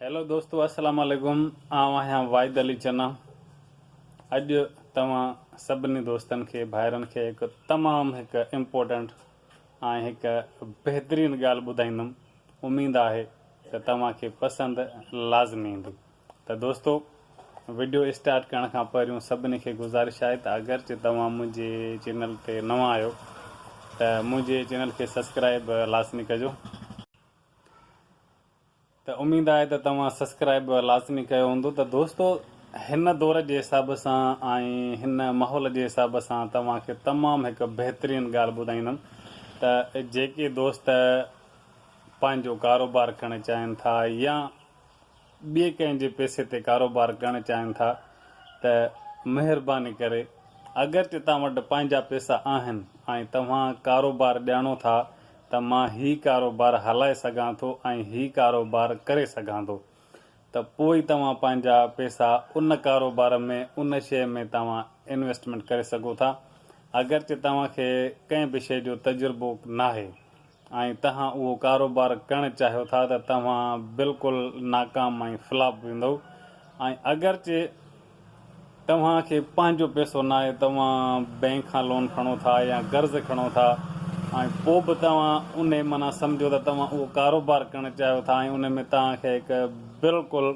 Hello दोस्तों, अस्सलाम वालेकुम। आहियां वाहिद अली चन्ना। अॼु तव्हां सभिनी दोस्तनि खे भाइरनि खे हिकु तमामु इम्पोर्टेंट ऐं हिकु बहितरीनु ॻाल्हि ॿुधाईंदुमि। उमेदु आहे त तव्हांखे पसंदि लाज़मी ईंदी। त दोस्तो, वीडियो स्टार्ट करण खां पहिरियों सभिनी खे गुज़ारिश आहे त अगरि तव्हां मुंहिंजे चैनल ते नवां आहियो त मुंहिंजे चैनल खे सब्सक्राइब लाज़मी कजो। त उमेदु आहे त तव्हां सब्सक्राइब लाज़मी कयो हूंदो। त दोस्तो, हिन दौर जे हिसाब सां ऐं हिन माहौल जे हिसाब सां तव्हांखे तमामु हिकु बहितरीनु ॻाल्हि ॿुधाईंदुमि त जेके दोस्त पंहिंजो कारोबार करणु चाहिनि था या ॿिए कंहिंजे पैसे ते कारोबार करणु चाहिनि था त महिरबानी करे अगरि तव्हां वटि पंहिंजा पैसा आहिनि ऐं तव्हां कारोबार ॼाणो था त मां ही कारोबार हलाए सघां थो ऐं ही कारोबार करे सघां थो, त पोइ तव्हां पंहिंजा पैसा उन कारोबार में उन शइ में तव्हां इन्वेस्टमेंट करे सघो था। अगरि तव्हांखे कंहिं बि शइ जो तजुर्बो नाहे ऐं तव्हां उहो कारोबार करणु चाहियो था त तव्हां बिल्कुलु नाकाम ऐं फ्लॉप वेंदो। ऐं अगरि तव्हांखे पंहिंजो पैसो नाहे, तव्हां बैंक खां लोन खणो था या कर्ज़ु खणो था ऐं पोइ बि तव्हां उन माना सम्झो त तव्हां उहो कारोबार करणु चाहियो था ऐं उन में तव्हांखे हिकु बिल्कुलु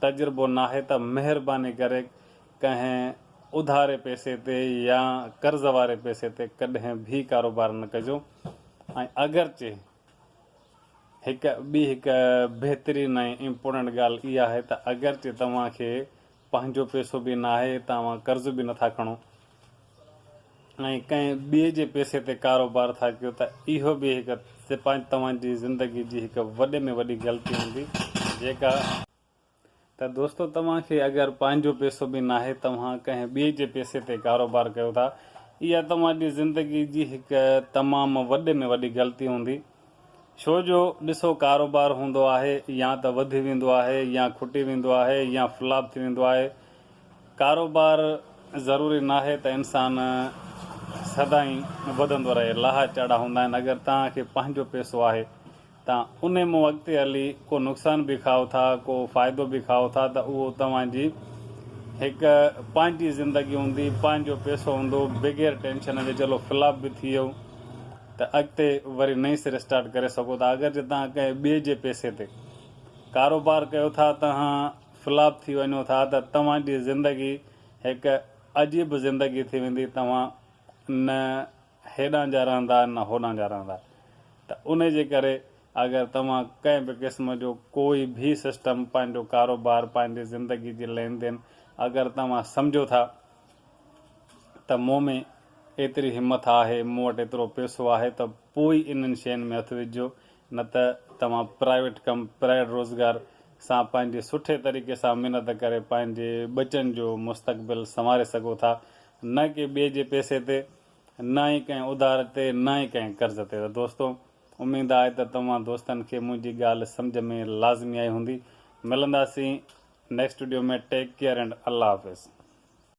तजुर्बो नाहे, त महिरबानी करे कंहिं उधारे पैसे ते या कर्ज़ वारे पैसे ते कॾहिं बि कारोबार न कजो। ऐं अगरि हिकु बहितरीनु ऐं इम्पोर्टेंट ॻाल्हि इहा आहे त अगरि तव्हांखे पंहिंजो पैसो बि नाहे, तव्हां कर्ज़ बि नथा खणो ऐं कंहिं ॿिए जे पैसे ते कारोबार था कयो, त इहो बि हिकु तव्हांजी ज़िंदगी जी हिकु वॾे में वॾी ग़लती हूंदी जेका त दोस्तो, तव्हांखे अगरि पंहिंजो पैसो बि नाहे, तव्हां कंहिं ॿिए जे पैसे ते कारोबार कयो था, इहा तव्हांजी ज़िंदगी जी हिकु तमामु वॾे में वॾी ग़लती हूंदी। छो जो ॾिसो, कारोबार हूंदो आहे या त वधी वेंदो आहे या खुटी वेंदो आहे या फ्लॉप थी वेंदो आहे। कारोबार ज़रूरी नाहे त इंसान सदाईं वधंदो रहे, लाहा चाढ़ा हूंदा आहिनि। अगरि तव्हांखे पंहिंजो पैसो आहे, तव्हां उन मां अॻिते हली को नुक़सान बि खाओ था, को फ़ाइदो बि खाओ था, त उहो तव्हांजी हिकु पंहिंजी ज़िंदगी हूंदी, पंहिंजो पैसो हूंदो, बग़ैर टेंशन जे। चलो फ्लॉप बि थी वियो त अॻिते वरी नई सिरे स्टार्ट करे सघो था। अगरि तव्हां कंहिं ॿिए जे पैसे ते कारोबार कयो था, तव्हां फ्लॉप थी वञो था, त तव्हांजी ज़िंदगी हिकु अजीब ज़िंदगी थी वेंदी। तव्हां न हेॾां जा रहंदा न होॾां जा रहंदा। त उन जे करे अगरि तव्हां कंहिं बि क़िस्म जो कोई बि सिस्टम, पंहिंजो कारोबार, पंहिंजी ज़िंदगी जी लेन देन अगरि तव्हां सम्झो था त मूं में एतिरी हिमत आहे, मूं वटि एतिरो पैसो आहे, त पोइ इन्हनि शयुनि में हथु विझो। न त तव्हां प्राइवेट रोज़गार सां पंहिंजे सुठे तरीक़े सां महिनत करे पंहिंजे बचनि जो मुस्तक़बिल संवारे सघो था, न कि ॿिए जे पैसे ते, न ई कंहिं उधार ते, न ई कंहिं कर्ज़ ते। त दोस्तो, उमेदु आहे त तव्हां दोस्तनि खे मुंहिंजी ॻाल्हि सम्झ में लाज़मी आई हूंदी। मिलंदासीं नेक्स्ट वीडियो में। टेक केयर एंड अल्लाह हाफ़िज़।